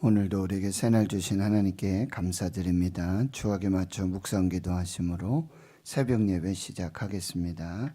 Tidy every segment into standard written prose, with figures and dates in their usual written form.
오늘도 우리에게 새날 주신 하나님께 감사드립니다. 추억에 맞춰 묵상 기도하심으로 새벽 예배 시작하겠습니다.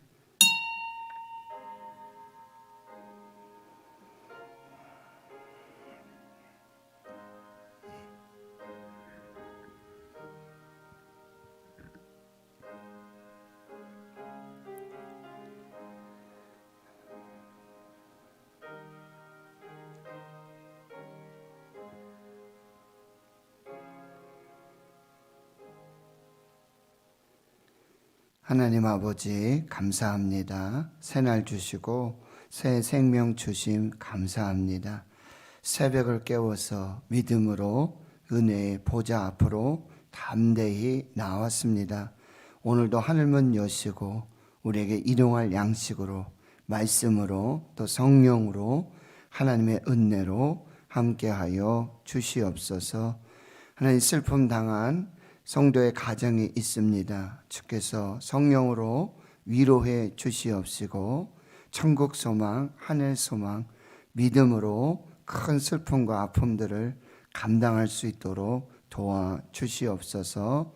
하나님 아버지 감사합니다. 새날 주시고 새 생명 주심 감사합니다. 새벽을 깨워서 믿음으로 은혜의 보좌 앞으로 담대히 나왔습니다. 오늘도 하늘문 여시고 우리에게 일용할 양식으로 말씀으로 또 성령으로 하나님의 은혜로 함께하여 주시옵소서. 하나님 슬픔 당한 성도의 가정이 있습니다. 주께서 성령으로 위로해 주시옵시고 천국 소망, 하늘 소망, 믿음으로 큰 슬픔과 아픔들을 감당할 수 있도록 도와주시옵소서.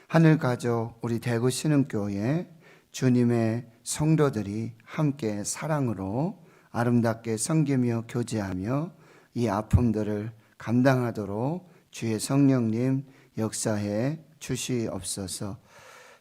하늘 가족 우리 대구 신흥교회 주님의 성도들이 함께 사랑으로 아름답게 섬기며 교제하며 이 아픔들을 감당하도록 주의 성령님 역사해 주시옵소서.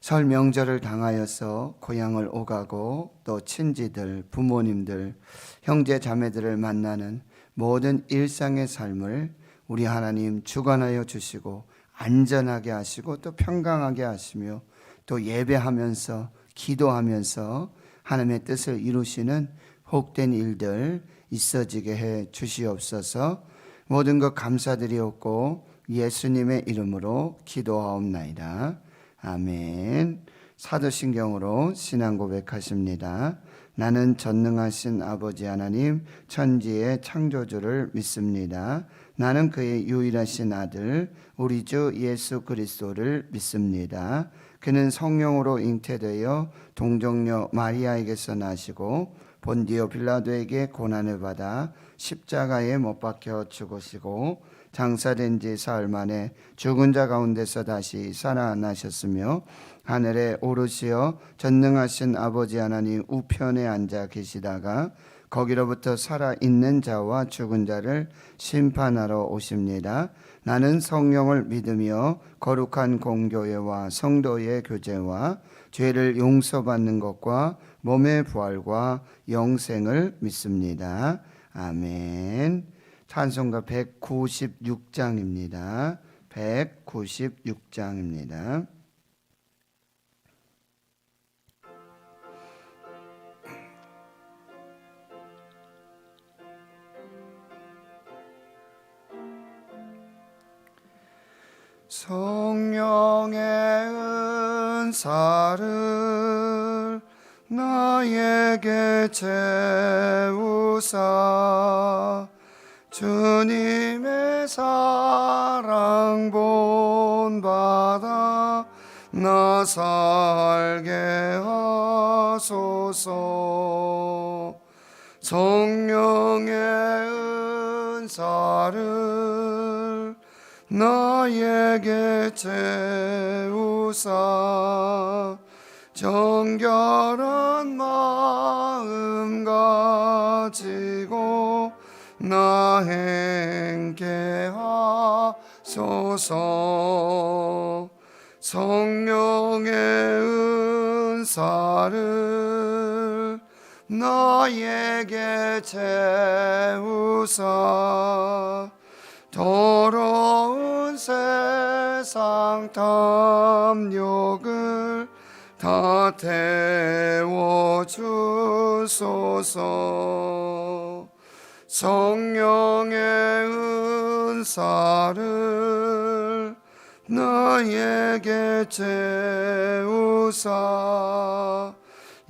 설 명절을 당하여서 고향을 오가고 또 친지들, 부모님들, 형제 자매들을 만나는 모든 일상의 삶을 우리 하나님 주관하여 주시고 안전하게 하시고 또 평강하게 하시며 또 예배하면서 기도하면서 하나님의 뜻을 이루시는 복된 일들 있어지게 해 주시옵소서. 모든 것 감사드리옵고 예수님의 이름으로 기도하옵나이다. 아멘. 사도신경으로 신앙 고백하십니다. 나는 전능하신 아버지 하나님 천지의 창조주를 믿습니다. 나는 그의 유일하신 아들 우리 주 예수 그리스도를 믿습니다. 그는 성령으로 잉태되어 동정녀 마리아에게서 나시고 본디오 빌라도에게 고난을 받아 십자가에 못 박혀 죽으시고 장사된 지 사흘 만에 죽은 자 가운데서 다시 살아나셨으며 하늘에 오르시어 전능하신 아버지 하나님 우편에 앉아 계시다가 거기로부터 살아있는 자와 죽은 자를 심판하러 오십니다. 나는 성령을 믿으며 거룩한 공교회와 성도의 교제와 죄를 용서받는 것과 몸의 부활과 영생을 믿습니다. 아멘. 찬송가 196장입니다. 196장입니다. 성령의 은사를 나에게 채우사 주님의 사랑 본받아 나 살게 하소서. 성령의 은사를 나에게 채우사 정결한 마음 가지고 나 행케 하소서. 성령의 은사를 나에게 채우사 더러운 세상 탐욕을 다 태워주소서. 성령의 은사를 나에게 채우사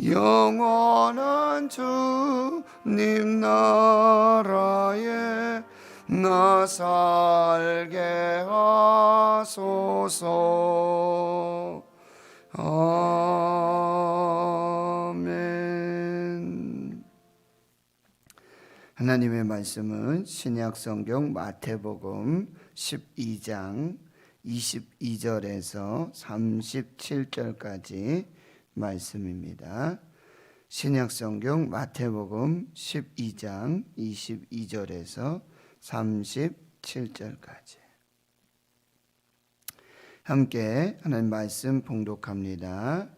영원한 주님 나라에 나 살게 하소서. 아멘. 하나님의 말씀은 신약 성경 마태복음 12장 22절에서 37절까지 말씀입니다. 신약 성경 마태복음 12장 22절에서 37절까지 함께 하나님 말씀 봉독합니다.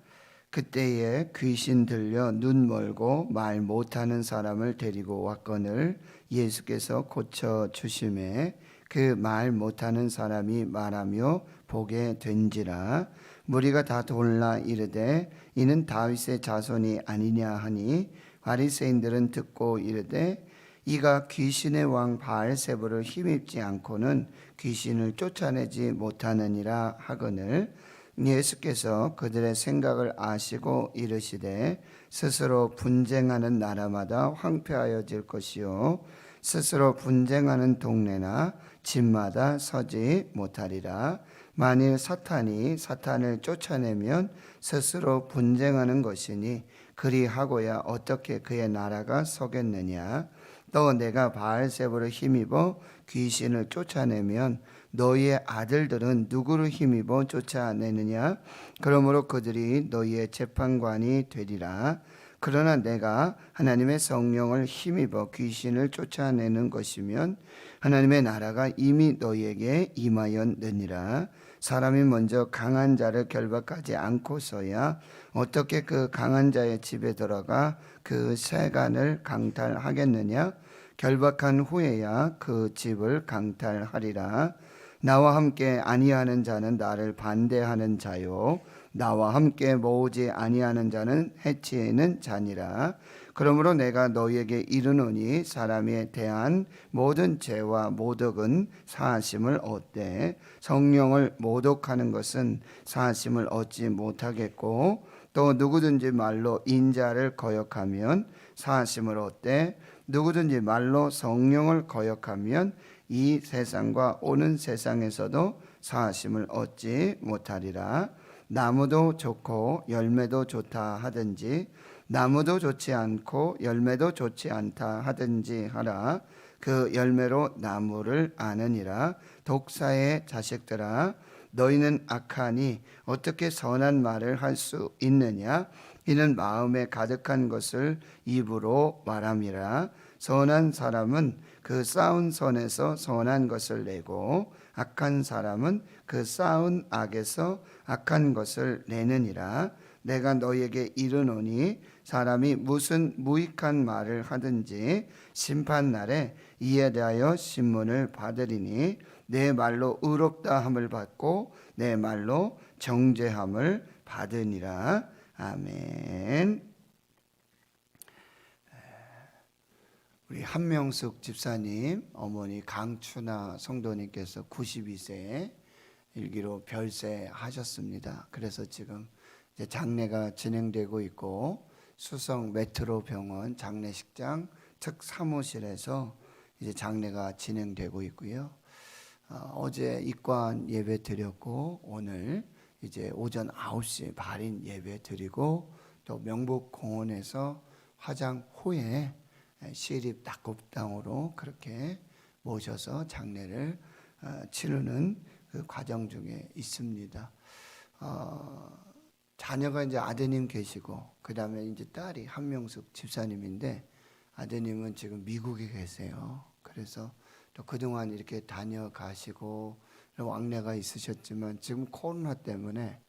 그때에 귀신 들려 눈 멀고 말 못하는 사람을 데리고 왔거늘 예수께서 고쳐 주심에 그 말 못하는 사람이 말하며 보게 된지라. 무리가 다 돌라 이르되 이는 다윗의 자손이 아니냐 하니 바리새인들은 듣고 이르되 이가 귀신의 왕 바알세불을 힘입지 않고는 귀신을 쫓아내지 못하느니라 하거늘 예수께서 그들의 생각을 아시고 이르시되 스스로 분쟁하는 나라마다 황폐하여질 것이요 스스로 분쟁하는 동네나 집마다 서지 못하리라. 만일 사탄이 사탄을 쫓아내면 스스로 분쟁하는 것이니 그리하고야 어떻게 그의 나라가 서겠느냐. 또 내가 바알세불을 힘입어 귀신을 쫓아내면 너희의 아들들은 누구를 힘입어 쫓아내느냐? 그러므로 그들이 너희의 재판관이 되리라. 그러나 내가 하나님의 성령을 힘입어 귀신을 쫓아내는 것이면 하나님의 나라가 이미 너희에게 임하였느니라. 사람이 먼저 강한 자를 결박하지 않고서야 어떻게 그 강한 자의 집에 들어가 그 세간을 강탈하겠느냐? 결박한 후에야 그 집을 강탈하리라. 나와 함께 아니하는 자는 나를 반대하는 자요 나와 함께 모으지 아니하는 자는 해치는 자니라. 그러므로 내가 너희에게 이르노니 사람에 대한 모든 죄와 모독은 사하심을 얻되 성령을 모독하는 것은 사하심을 얻지 못하겠고 또 누구든지 말로 인자를 거역하면 사하심을 얻되 누구든지 말로 성령을 거역하면 이 세상과 오는 세상에서도 사하심을 얻지 못하리라. 나무도 좋고 열매도 좋다 하든지 나무도 좋지 않고 열매도 좋지 않다 하든지 하라. 그 열매로 나무를 아느니라. 독사의 자식들아 너희는 악하니 어떻게 선한 말을 할 수 있느냐. 이는 마음에 가득한 것을 입으로 말함이라. 선한 사람은 그 쌓은 선에서 선한 것을 내고 악한 사람은 그 쌓은 악에서 악한 것을 내느니라. 내가 너희에게 이르노니 사람이 무슨 무익한 말을 하든지 심판날에 이에 대하여 신문을 받으리니 내 말로 의롭다 함을 받고 내 말로 정죄함을 받으니라. 아멘. 우리 한명숙 집사님 어머니 강춘아 성도님께서 92세에 일기로 별세하셨습니다. 그래서 지금 이제 장례가 진행되고 있고 수성 메트로 병원 장례식장 특 사무실에서 이제 장례가 진행되고 있고요. 어제 입관 예배 드렸고 오늘 이제 오전 9시 발인 예배 드리고 또 명북공원에서 화장 후에 시립 낙곱당으로 그렇게 모셔서 장례를 치르는 그 과정 중에 있습니다. 자녀가 이제 아드님 계시고 그 다음에 이제 딸이 한명숙 집사님인데 아드님은 지금 미국에 계세요. 그래서 또 그동안 이렇게 다녀가시고 왕래가 있으셨지만 지금 코로나 때문에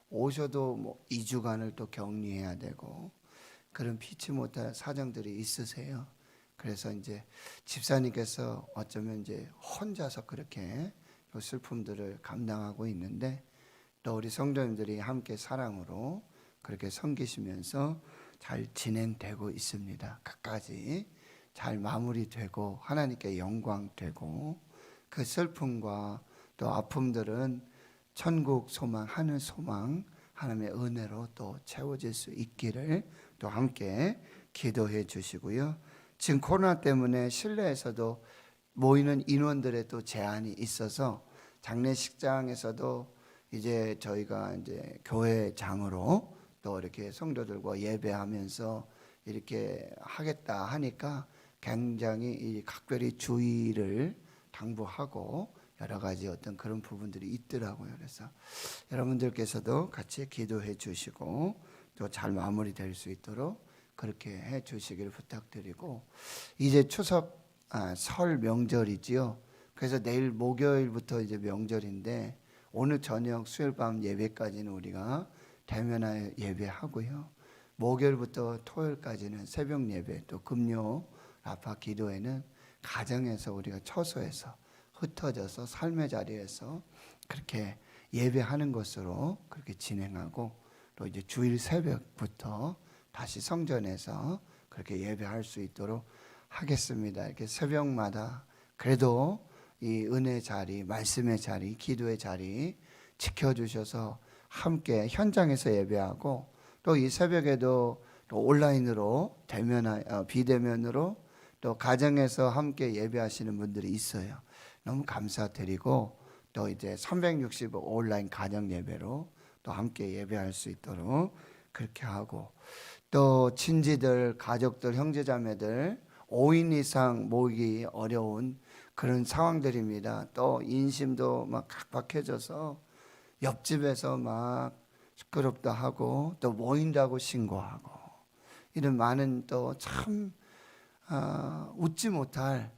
오셔도 뭐 2주간을 또 격리해야 되고 그런 피치 못할 사정들이 있으세요. 그래서 이제 집사님께서 어쩌면 이제 혼자서 그렇게 슬픔들을 감당하고 있는데 또 우리 성도님들이 함께 사랑으로 그렇게 섬기시면서 잘 진행되고 있습니다. 끝까지 잘 마무리되고 하나님께 영광되고 그 슬픔과 또 아픔들은 천국 소망, 하늘 소망, 하나님의 은혜로 또 채워질 수 있기를 또 함께 기도해 주시고요. 지금 코로나 때문에 실내에서도 모이는 인원들의 또 제한이 있어서 장례식장에서도 이제 저희가 이제 교회장으로 또 이렇게 성도들과 예배하면서 이렇게 하겠다 하니까 굉장히 이 각별히 주의를 당부하고 여러 가지 어떤 그런 부분들이 있더라고요. 그래서 여러분들께서도 같이 기도해 주시고 또 잘 마무리될 수 있도록 그렇게 해 주시기를 부탁드리고, 이제 설 명절이지요. 그래서 내일 목요일부터 이제 명절인데 오늘 저녁 수요일 밤 예배까지는 우리가 대면하여 예배하고요. 목요일부터 토요일까지는 새벽 예배, 또 금요 라파 기도회는 가정에서 우리가 처소에서 흩어져서 삶의 자리에서 그렇게 예배하는 것으로 그렇게 진행하고, 또 이제 주일 새벽부터 다시 성전에서 그렇게 예배할 수 있도록 하겠습니다. 이렇게 새벽마다 그래도 이 은혜 자리, 말씀의 자리, 기도의 자리 지켜주셔서 함께 현장에서 예배하고, 또 이 새벽에도 또 온라인으로 비대면으로 또 가정에서 함께 예배하시는 분들이 있어요. 너무 감사드리고, 또 이제 365 온라인 가정 예배로 또 함께 예배할 수 있도록 그렇게 하고, 또 친지들, 가족들, 형제자매들 5인 이상 모이기 어려운 그런 상황들입니다. 또 인심도 막 각박해져서 옆집에서 막 시끄럽다 하고 또 모인다고 신고하고, 이런 많은 또 참 웃지 못할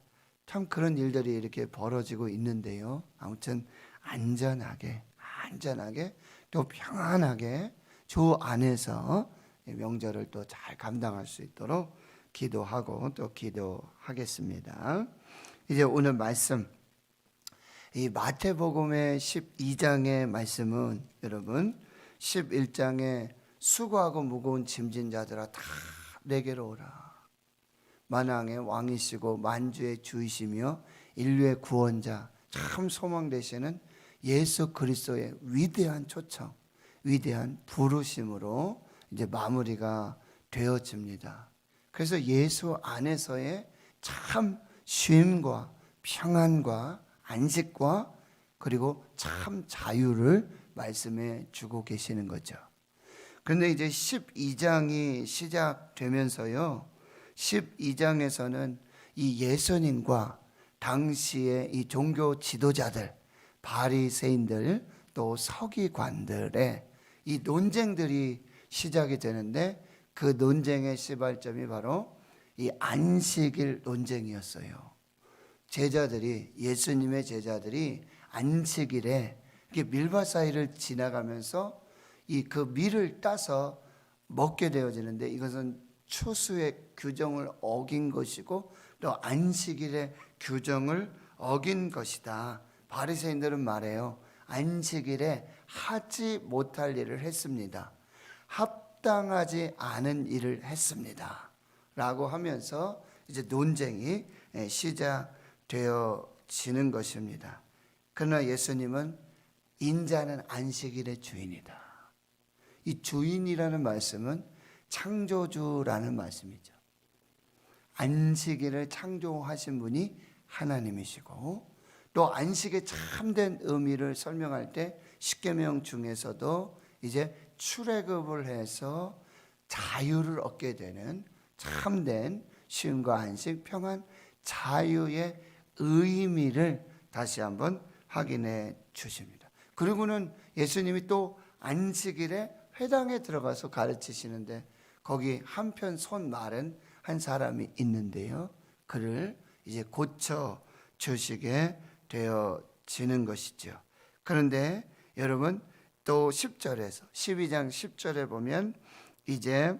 참 그런 일들이 이렇게 벌어지고 있는데요. 아무튼 안전하게 또 평안하게 주 안에서 명절을 또 잘 감당할 수 있도록 기도하고 또 기도하겠습니다. 이제 오늘 말씀, 이 마태복음의 12장의 말씀은 여러분 11장에 수고하고 무거운 짐진 자들아 다 내게로 오라. 만왕의 왕이시고 만주의 주이시며 인류의 구원자, 참 소망 되시는 예수 그리스도의 위대한 초청, 위대한 부르심으로 이제 마무리가 되어집니다. 그래서 예수 안에서의 참 쉼과 평안과 안식과 그리고 참 자유를 말씀해 주고 계시는 거죠. 그런데 이제 12장이 시작되면서요, 12장에서는 이 예수님과 당시의 이 종교 지도자들, 바리새인들, 또 서기관들의 이 논쟁들이 시작이 되는데, 그 논쟁의 시발점이 바로 이 안식일 논쟁이었어요. 예수님의 제자들이 안식일에 밀밭 사이를 지나가면서 그 밀을 따서 먹게 되어지는데, 이것은 추수의 규정을 어긴 것이고 또 안식일의 규정을 어긴 것이다. 바리새인들은 말해요. 안식일에 하지 못할 일을 했습니다. 합당하지 않은 일을 했습니다. 라고 하면서 이제 논쟁이 시작되어지는 것입니다. 그러나 예수님은 인자는 안식일의 주인이다. 이 주인이라는 말씀은 창조주라는 말씀이죠. 안식일을 창조하신 분이 하나님이시고, 또 안식의 참된 의미를 설명할 때 십계명 중에서도 이제 출애굽을 해서 자유를 얻게 되는 참된 쉼과 안식, 평안, 자유의 의미를 다시 한번 확인해 주십니다. 그리고는 예수님이 또 안식일에 회당에 들어가서 가르치시는데, 거기 한편 손 마른 한 사람이 있는데요, 그를 이제 고쳐 주시게 되어지는 것이죠. 그런데 여러분, 또 10절에서 12장 10절에 보면 이제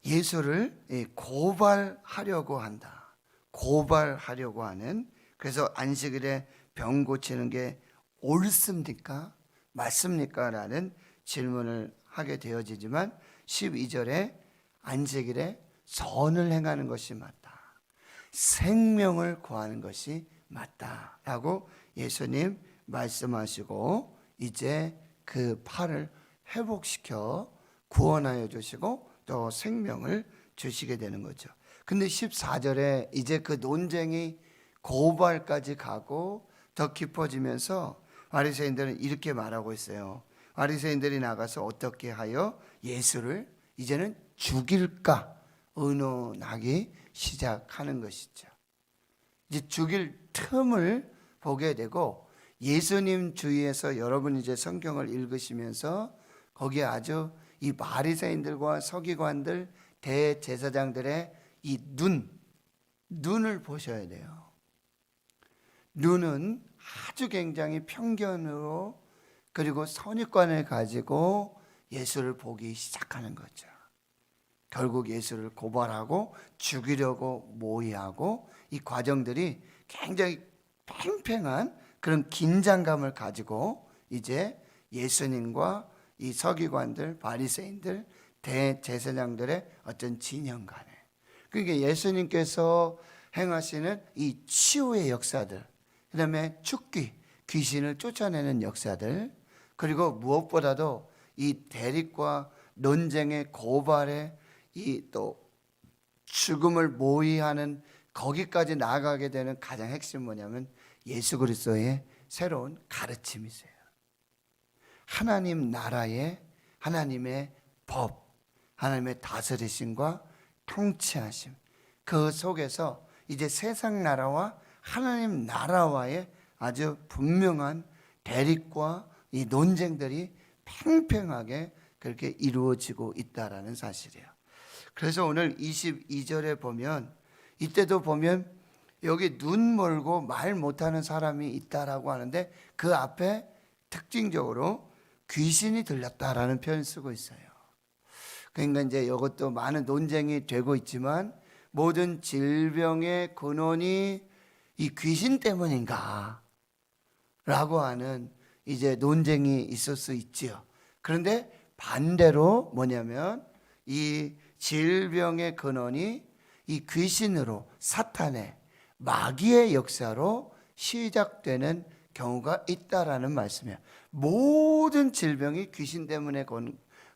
예수를 고발하려고 한다. 고발하려고 하는, 그래서 안식일에 병 고치는 게 옳습니까? 맞습니까? 라는 질문을 하게 되어지지만 12절에 안식일에 선을 행하는 것이 맞다, 생명을 구하는 것이 맞다라고 예수님 말씀하시고, 이제 그 팔을 회복시켜 구원하여 주시고 또 생명을 주시게 되는 거죠. 근데 14절에 이제 그 논쟁이 고발까지 가고 더 깊어지면서 바리새인들은 이렇게 말하고 있어요. 바리새인들이 나가서 어떻게 하여 예수를 이제는 죽일까 의논하기 시작하는 것이죠. 이제 죽일 틈을 보게 되고, 예수님 주위에서 여러분 이제 성경을 읽으시면서 거기에 아주 이 바리새인들과 서기관들, 대제사장들의 이 눈을 보셔야 돼요. 눈은 아주 굉장히 편견으로 그리고 선입관을 가지고 예수를 보기 시작하는 거죠. 결국 예수를 고발하고 죽이려고 모의하고, 이 과정들이 굉장히 팽팽한 그런 긴장감을 가지고 이제 예수님과 이 서기관들, 바리새인들, 대제사장들의 어떤 진영 간에, 그러니까 예수님께서 행하시는 이 치유의 역사들, 그 다음에 죽기, 귀신을 쫓아내는 역사들, 그리고 무엇보다도 이 대립과 논쟁의 고발에 이 또 죽음을 모의하는 거기까지 나아가게 되는 가장 핵심은 뭐냐면 예수 그리스도의 새로운 가르침이세요. 하나님 나라의, 하나님의 법, 하나님의 다스리심과 통치하심, 그 속에서 이제 세상 나라와 하나님 나라와의 아주 분명한 대립과 이 논쟁들이 팽팽하게 그렇게 이루어지고 있다라는 사실이에요. 그래서 오늘 22절에 보면, 이때도 보면 여기 눈 멀고 말 못하는 사람이 있다라고 하는데, 그 앞에 특징적으로 귀신이 들렸다라는 표현을 쓰고 있어요. 그러니까 이제 이것도 많은 논쟁이 되고 있지만, 모든 질병의 근원이 이 귀신 때문인가 라고 하는 이제 논쟁이 있을 수 있지요. 그런데 반대로 뭐냐면, 이 질병의 근원이 이 귀신으로, 사탄의, 마귀의 역사로 시작되는 경우가 있다라는 말씀이에요. 모든 질병이 귀신 때문에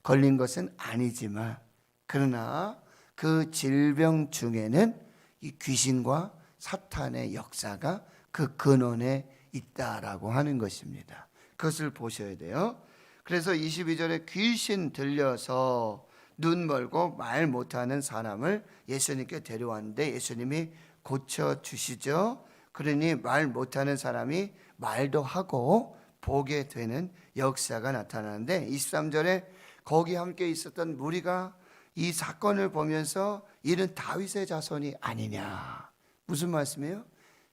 걸린 것은 아니지만, 그러나 그 질병 중에는 이 귀신과 사탄의 역사가 그 근원에 있다라고 하는 것입니다. 그것을 보셔야 돼요. 그래서 22절에 귀신 들려서 눈 멀고 말 못하는 사람을 예수님께 데려왔는데 예수님이 고쳐주시죠. 그러니 말 못하는 사람이 말도 하고 보게 되는 역사가 나타나는데, 23절에 거기 함께 있었던 무리가 이 사건을 보면서 이는 다윗의 자손이 아니냐. 무슨 말씀이에요?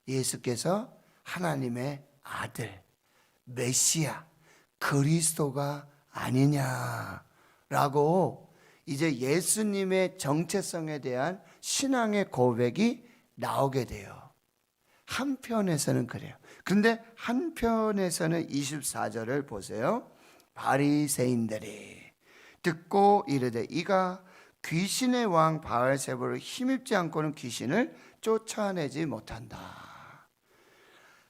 예수께서 하나님의 아들, 메시아, 그리스도가 아니냐라고 이제 예수님의 정체성에 대한 신앙의 고백이 나오게 돼요. 한편에서는 그래요. 그런데 한편에서는 24절을 보세요. 바리새인들이 듣고 이르되 이가 귀신의 왕 바알세불을 힘입지 않고는 귀신을 쫓아내지 못한다.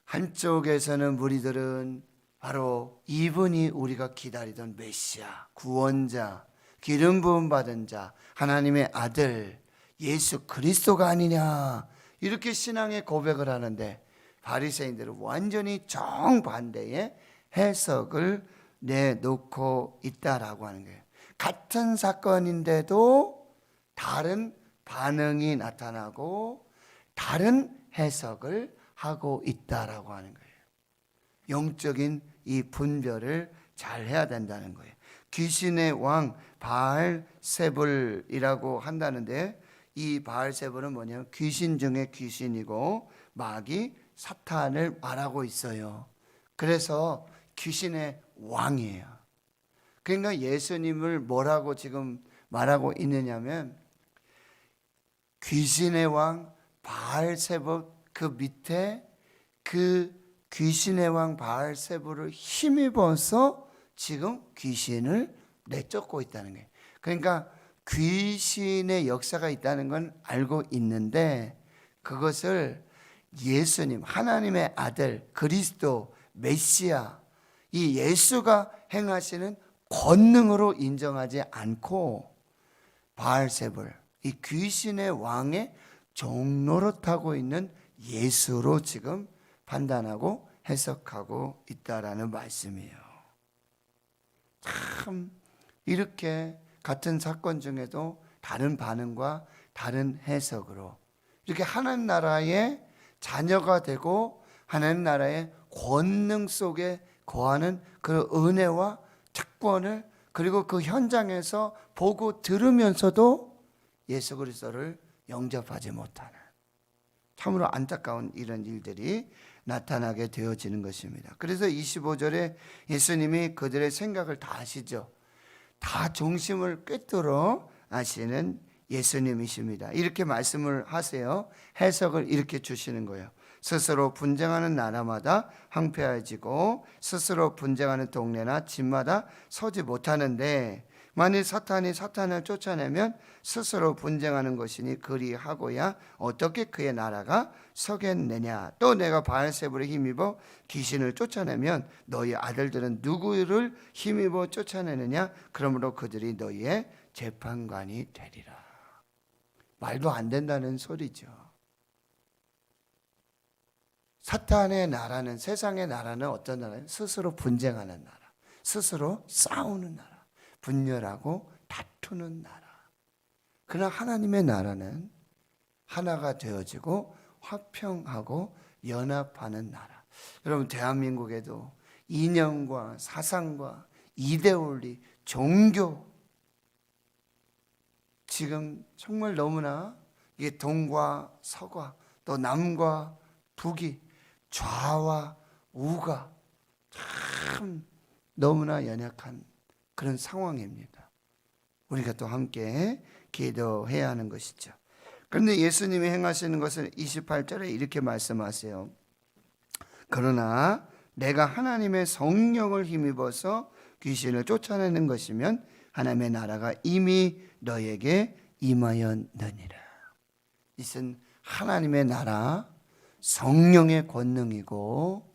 한쪽에서는 무리들은 바로 이분이 우리가 기다리던 메시아, 구원자, 기름 부음 받은 자, 하나님의 아들 예수 그리스도가 아니냐, 이렇게 신앙의 고백을 하는데, 바리새인들은 완전히 정반대의 해석을 내놓고 있다라고 하는 거예요. 같은 사건인데도 다른 반응이 나타나고 다른 해석을 하고 있다라고 하는 거예요. 영적인 이 분별을 잘 해야 된다는 거예요. 귀신의 왕 바알세불이라고 한다는데, 이 바알세불은 뭐냐면 귀신 중에 귀신이고 마귀 사탄을 말하고 있어요. 그래서 귀신의 왕이에요. 그러니까 예수님을 뭐라고 지금 말하고 있느냐면, 귀신의 왕 바알세불, 그 밑에 그 귀신의 왕 바알세불을 힘입어서 지금 귀신을 내쫓고 있다는 거예요. 그러니까 귀신의 역사가 있다는 건 알고 있는데, 그것을 예수님, 하나님의 아들, 그리스도, 메시아, 이 예수가 행하시는 권능으로 인정하지 않고 바알세불, 이 귀신의 왕의 종노릇하고 있는 예수로 지금 판단하고 해석하고 있다라는 말씀이에요. 참 이렇게 같은 사건 중에도 다른 반응과 다른 해석으로 이렇게 하나님 나라의 자녀가 되고 하나님 나라의 권능 속에 거하는 그 은혜와 특권을 그리고 그 현장에서 보고 들으면서도 예수 그리스도를 영접하지 못하는 참으로 안타까운 이런 일들이 나타나게 되어지는 것입니다. 그래서 25절에 예수님이 그들의 생각을 다 아시죠. 다 중심을 꿰뚫어 아시는 예수님이십니다. 이렇게 말씀을 하세요. 해석을 이렇게 주시는 거예요. 스스로 분쟁하는 나라마다 황폐해지고 스스로 분쟁하는 동네나 집마다 서지 못하는데 만일 사탄이 사탄을 쫓아내면 스스로 분쟁하는 것이니 그리하고야 어떻게 그의 나라가 서겠느냐. 또 내가 바알세불에 힘입어 귀신을 쫓아내면 너희 아들들은 누구를 힘입어 쫓아내느냐. 그러므로 그들이 너희의 재판관이 되리라. 말도 안 된다는 소리죠. 사탄의 나라는, 세상의 나라는 어떤 나라예요? 스스로 분쟁하는 나라, 스스로 싸우는 나라, 분열하고 다투는 나라. 그러나 하나님의 나라는 하나가 되어지고 화평하고 연합하는 나라. 여러분, 대한민국에도 이념과 사상과 이데올리, 종교, 지금 정말 너무나 이게 동과 서과 또 남과 북이 좌와 우가 참 너무나 연약한 그런 상황입니다. 우리가 또 함께 기도해야 하는 것이죠. 그런데 예수님이 행하시는 것은 28절에 이렇게 말씀하세요. 그러나 내가 하나님의 성령을 힘입어서 귀신을 쫓아내는 것이면 하나님의 나라가 이미 너에게 임하였느니라. 이것은 하나님의 나라, 성령의 권능이고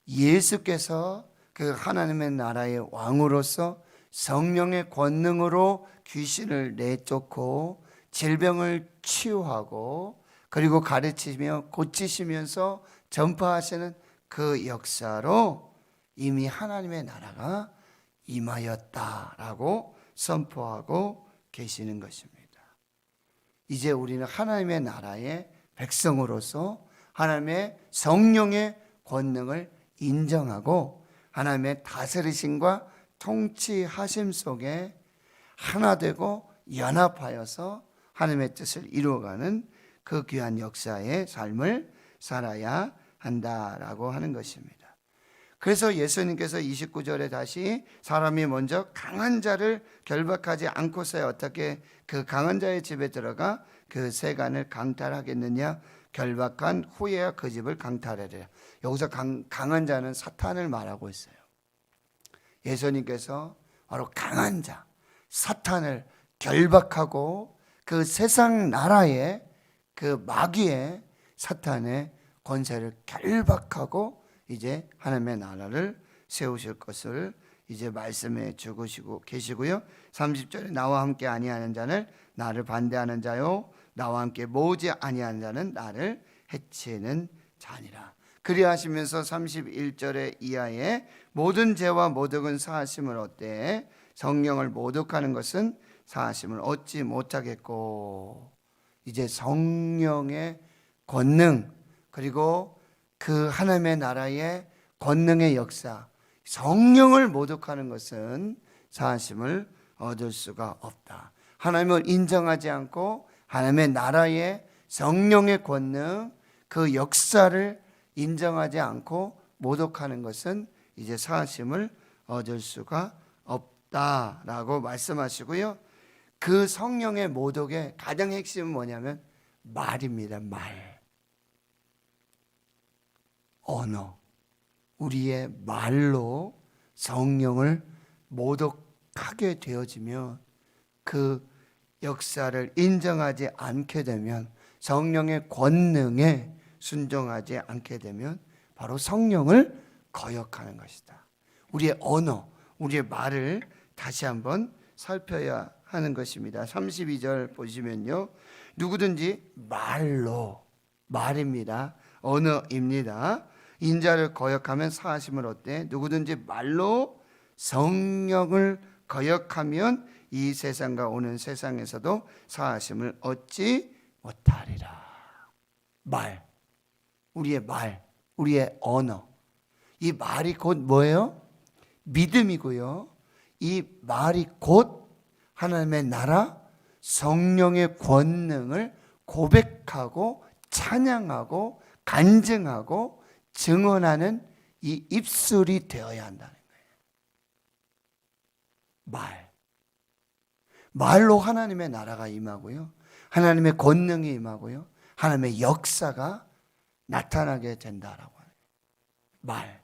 예수께서 그 하나님의 나라의 왕으로서 성령의 권능으로 귀신을 내쫓고 질병을 치유하고 그리고 가르치며 고치시면서 전파하시는 그 역사로 이미 하나님의 나라가 임하였다라고 선포하고 계시는 것입니다. 이제 우리는 하나님의 나라의 백성으로서 하나님의 성령의 권능을 인정하고 하나님의 다스리심과 통치하심 속에 하나 되고 연합하여서 하나님의 뜻을 이루어가는 그 귀한 역사의 삶을 살아야 한다라고 하는 것입니다. 그래서 예수님께서 29절에 다시 사람이 먼저 강한 자를 결박하지 않고서야 어떻게 그 강한 자의 집에 들어가 그 세간을 강탈하겠느냐. 결박한 후에야 그 집을 강탈하리라. 여기서 강한 자는 사탄을 말하고 있어요. 예수님께서 바로 강한 자, 사탄을 결박하고 그 세상 나라의 그 마귀의 사탄의 권세를 결박하고 이제 하나님의 나라를 세우실 것을 이제 말씀해 주시고 계시고요. 30절에 나와 함께 아니하는 자는 나를 반대하는 자요 나와 함께 모으지 아니하는 자는 나를 해치는 자니라. 그리하시면서 31절의 이하에 모든 죄와 모독은 사하심을 얻되 성령을 모독하는 것은 사하심을 얻지 못하겠고. 이제 성령의 권능 그리고 그 하나님의 나라의 권능의 역사, 성령을 모독하는 것은 사하심을 얻을 수가 없다. 하나님을 인정하지 않고 하나님의 나라의 성령의 권능, 그 역사를 인정하지 않고 모독하는 것은 이제 사하심을 얻을 수가 없다라고 말씀하시고요. 그 성령의 모독의 가장 핵심은 뭐냐면 말입니다. 말, 언어, 우리의 말로 성령을 모독하게 되어지면 그 역사를 인정하지 않게 되면 성령의 권능에 순종하지 않게 되면 바로 성령을 거역하는 것이다. 우리의 언어, 우리의 말을 다시 한번 살펴야 하는 것입니다. 32절 보시면요. 누구든지 말로, 말입니다. 언어입니다. 인자를 거역하면 사하심을 얻되 누구든지 말로 성령을 거역하면 이 세상과 오는 세상에서도 사하심을 얻지 못하리라. 말, 우리의 언어. 이 말이 곧 뭐예요? 믿음이고요. 이 말이 곧 하나님의 나라, 성령의 권능을 고백하고 찬양하고 간증하고 증언하는 이 입술이 되어야 한다는 거예요. 말로 하나님의 나라가 임하고요. 하나님의 권능이 임하고요. 하나님의 역사가 나타나게 된다라고 하는 말.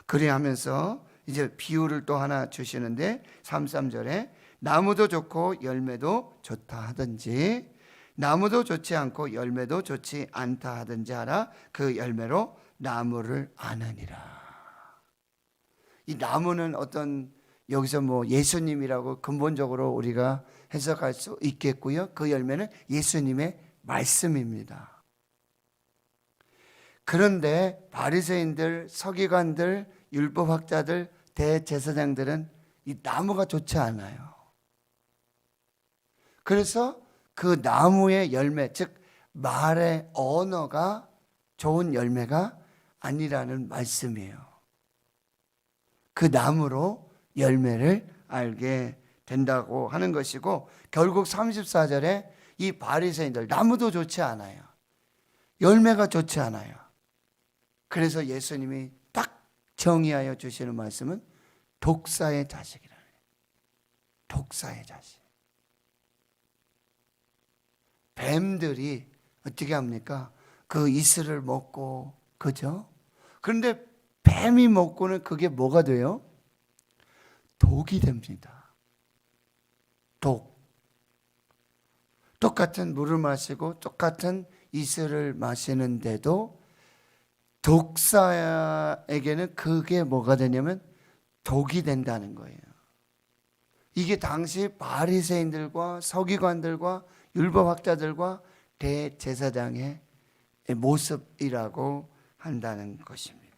그래 하면서 이제 비유를 또 하나 주시는데 33절에 나무도 좋고 열매도 좋다 하든지 나무도 좋지 않고 열매도 좋지 않다 하든지 하라. 그 열매로 나무를 아느니라. 이 나무는 어떤 여기서 뭐 예수님이라고 근본적으로 우리가 해석할 수 있겠고요. 그 열매는 예수님의 말씀입니다. 그런데 바리새인들, 서기관들, 율법학자들, 대제사장들은 이 나무가 좋지 않아요. 그래서 그 나무의 열매, 즉 말의 언어가 좋은 열매가 아니라는 말씀이에요. 그 나무로 열매를 알게 된다고 하는 것이고, 결국 34절에 이 바리새인들, 나무도 좋지 않아요. 열매가 좋지 않아요. 그래서 예수님이 딱 정의하여 주시는 말씀은 독사의 자식이라는 거예요. 독사의 자식. 뱀들이 어떻게 합니까? 그 이슬을 먹고, 그죠? 그런데 뱀이 먹고는 그게 뭐가 돼요? 독이 됩니다. 독. 똑같은 물을 마시고 똑같은 이슬을 마시는데도 독사에게는 그게 뭐가 되냐면 독이 된다는 거예요. 이게 당시 바리새인들과 서기관들과 율법학자들과 대제사장의 모습이라고 한다는 것입니다.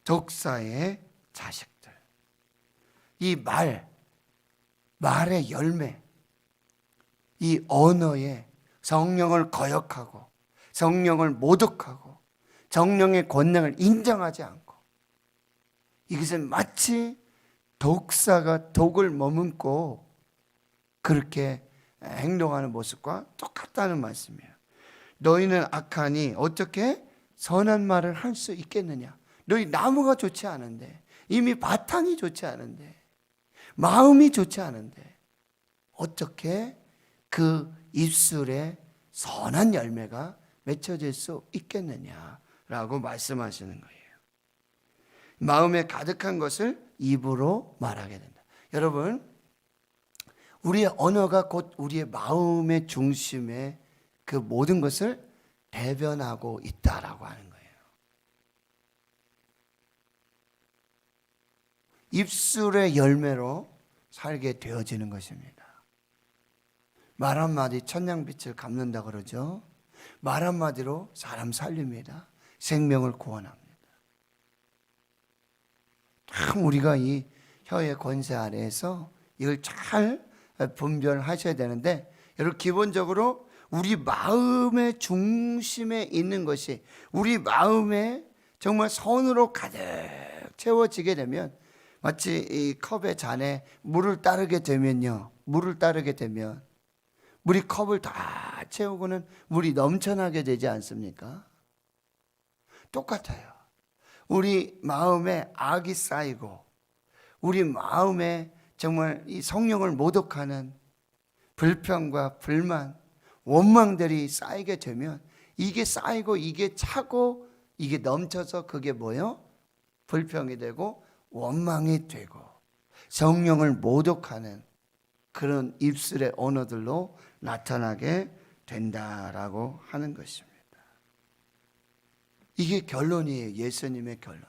독사의 자식들. 이 말의 열매, 이 언어에 성령을 거역하고 성령을 모독하고 성령의 권능을 인정하지 않고, 이것은 마치 독사가 독을 머금고 그렇게 행동하는 모습과 똑같다는 말씀이에요. 너희는 악하니 어떻게 선한 말을 할 수 있겠느냐? 너희 나무가 좋지 않은데, 이미 바탕이 좋지 않은데, 마음이 좋지 않은데 어떻게 그 입술에 선한 열매가 맺혀질 수 있겠느냐라고 말씀하시는 거예요. 마음에 가득한 것을 입으로 말하게 된다. 여러분, 우리의 언어가 곧 우리의 마음의 중심에 그 모든 것을 대변하고 있다라고 하는 거예요. 입술의 열매로 살게 되어지는 것입니다. 말 한마디 천냥빛을 갚는다 그러죠. 말 한마디로 사람 살립니다. 생명을 구원합니다. 참 우리가 이 혀의 권세 아래에서 이걸 잘 분별하셔야 되는데, 여러분 기본적으로 우리 마음의 중심에 있는 것이 우리 마음에 정말 선으로 가득 채워지게 되면, 마치 이 컵의 잔에 물을 따르게 되면요, 물이 컵을 다 채우고는 물이 넘쳐나게 되지 않습니까? 똑같아요. 우리 마음에 악이 쌓이고 우리 마음에 정말 이 성령을 모독하는 불평과 불만, 원망들이 쌓이게 되면, 이게 쌓이고 이게 차고 이게 넘쳐서 그게 뭐예요? 불평이 되고 원망이 되고 성령을 모독하는 그런 입술의 언어들로 나타나게 된다라고 하는 것입니다. 이게 결론이에요. 예수님의 결론이에요.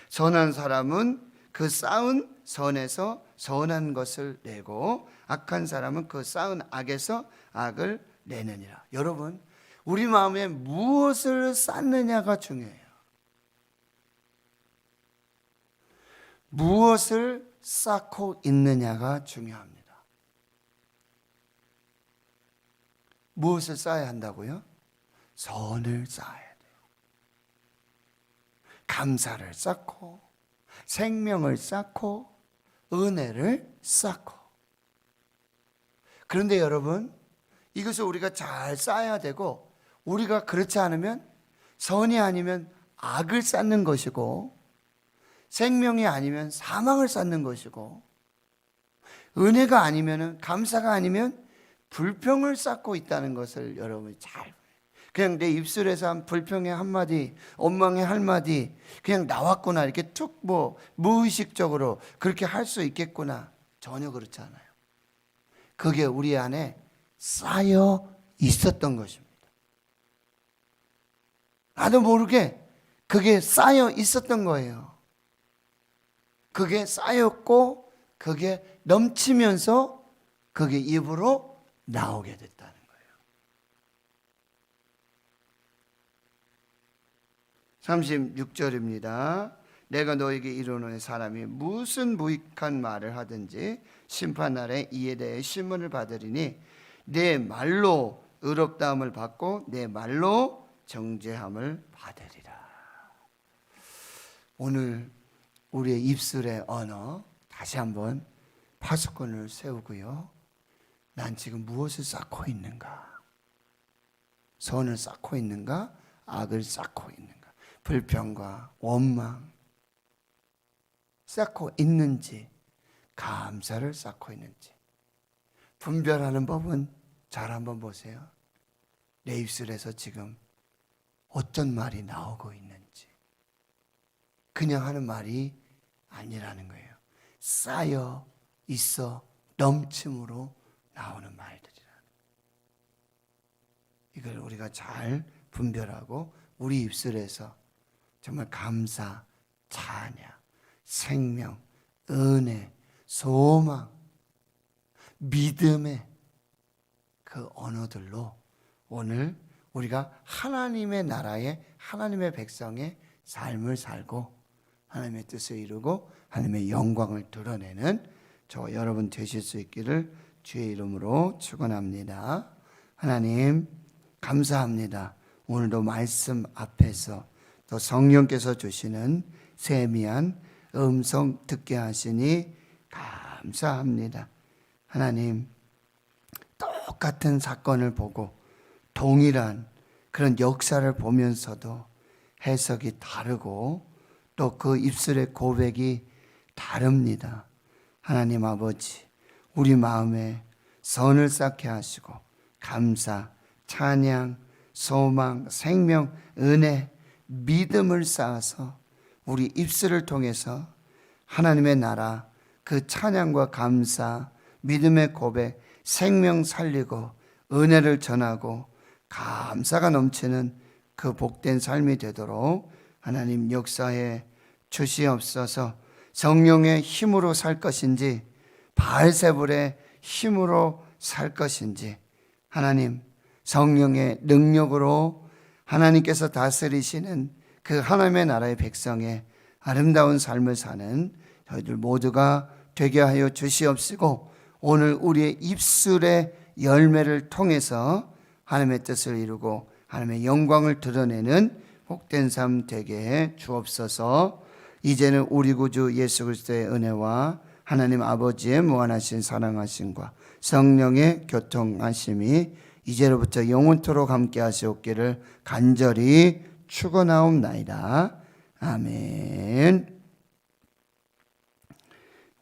선한 사람은 그 쌓은 선에서 선한 것을 내고 악한 사람은 그 쌓은 악에서 악을 내느니라. 여러분, 우리 마음에 무엇을 쌓느냐가 중요해요. 무엇을 쌓고 있느냐가 중요합니다. 무엇을 쌓아야 한다고요? 선을 쌓아야 돼요. 감사를 쌓고, 생명을 쌓고, 은혜를 쌓고. 그런데 여러분, 이것을 우리가 잘 쌓아야 되고, 우리가 그렇지 않으면 선이 아니면 악을 쌓는 것이고, 생명이 아니면 사망을 쌓는 것이고, 은혜가 아니면, 감사가 아니면 불평을 쌓고 있다는 것을 여러분이 잘, 그냥 내 입술에서 한 불평의 한마디, 원망의 한마디 그냥 나왔구나, 이렇게 툭 무의식적으로 그렇게 할 수 있겠구나. 전혀 그렇지 않아요. 그게 우리 안에 쌓여 있었던 것입니다. 나도 모르게 그게 쌓여 있었던 거예요. 그게 쌓였고 그게 넘치면서 그게 입으로 나오게 됐다는 거예요. 36절입니다. 내가 너에게 이르노니 사람이 무슨 무익한 말을 하든지 심판날에 이에 대해 심문을 받으리니 내 말로 의롭다함을 받고 내 말로 정죄함을 받으리라. 오늘 우리의 입술의 언어 다시 한번 파수꾼을 세우고요. 난 지금 무엇을 쌓고 있는가? 선을 쌓고 있는가? 악을 쌓고 있는가? 불평과 원망 쌓고 있는지, 감사를 쌓고 있는지 분별하는 법은 잘 한번 보세요. 내 입술에서 지금 어떤 말이 나오고 있는지. 그냥 하는 말이 아니라는 거예요. 쌓여 있어 넘침으로 나오는 말들이라는 거예요. 이걸 우리가 잘 분별하고 우리 입술에서 정말 감사, 찬양, 생명, 은혜, 소망, 믿음의 그 언어들로 오늘 우리가 하나님의 나라의, 하나님의 백성의 삶을 살고 하나님의 뜻을 이루고 하나님의 영광을 드러내는 저 여러분 되실 수 있기를 주의 이름으로 축원합니다. 하나님 감사합니다. 오늘도 말씀 앞에서 또 성령께서 주시는 세미한 음성 듣게 하시니 감사합니다. 하나님, 똑같은 사건을 보고 동일한 그런 역사를 보면서도 해석이 다르고 또 그 입술의 고백이 다릅니다. 하나님 아버지, 우리 마음에 선을 쌓게 하시고 감사, 찬양, 소망, 생명, 은혜, 믿음을 쌓아서 우리 입술을 통해서 하나님의 나라, 그 찬양과 감사, 믿음의 고백, 생명 살리고 은혜를 전하고 감사가 넘치는 그 복된 삶이 되도록 하나님 역사에 주시옵소서. 성령의 힘으로 살 것인지 바알세불의 힘으로 살 것인지 하나님 성령의 능력으로 하나님께서 다스리시는 그 하나님의 나라의 백성의 아름다운 삶을 사는 저희들 모두가 되게 하여 주시옵시고 오늘 우리의 입술의 열매를 통해서 하나님의 뜻을 이루고 하나님의 영광을 드러내는 복된 삶 되게 해 주옵소서. 이제는 우리 구주 예수 그리스도의 은혜와 하나님 아버지의 무한하신 사랑하심과 성령의 교통하심이 이제로부터 영원토록 함께 하시옵기를 간절히 축원하옵나이다. 아멘.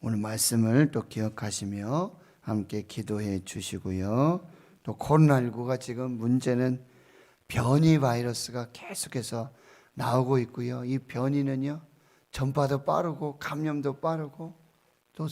오늘 말씀을 또 기억하시며 함께 기도해 주시고요. 또 코로나19가 지금 문제는 변이 바이러스가 계속해서 나오고 있고요. 이 변이는요 전파도 빠르고 감염도 빠르고 또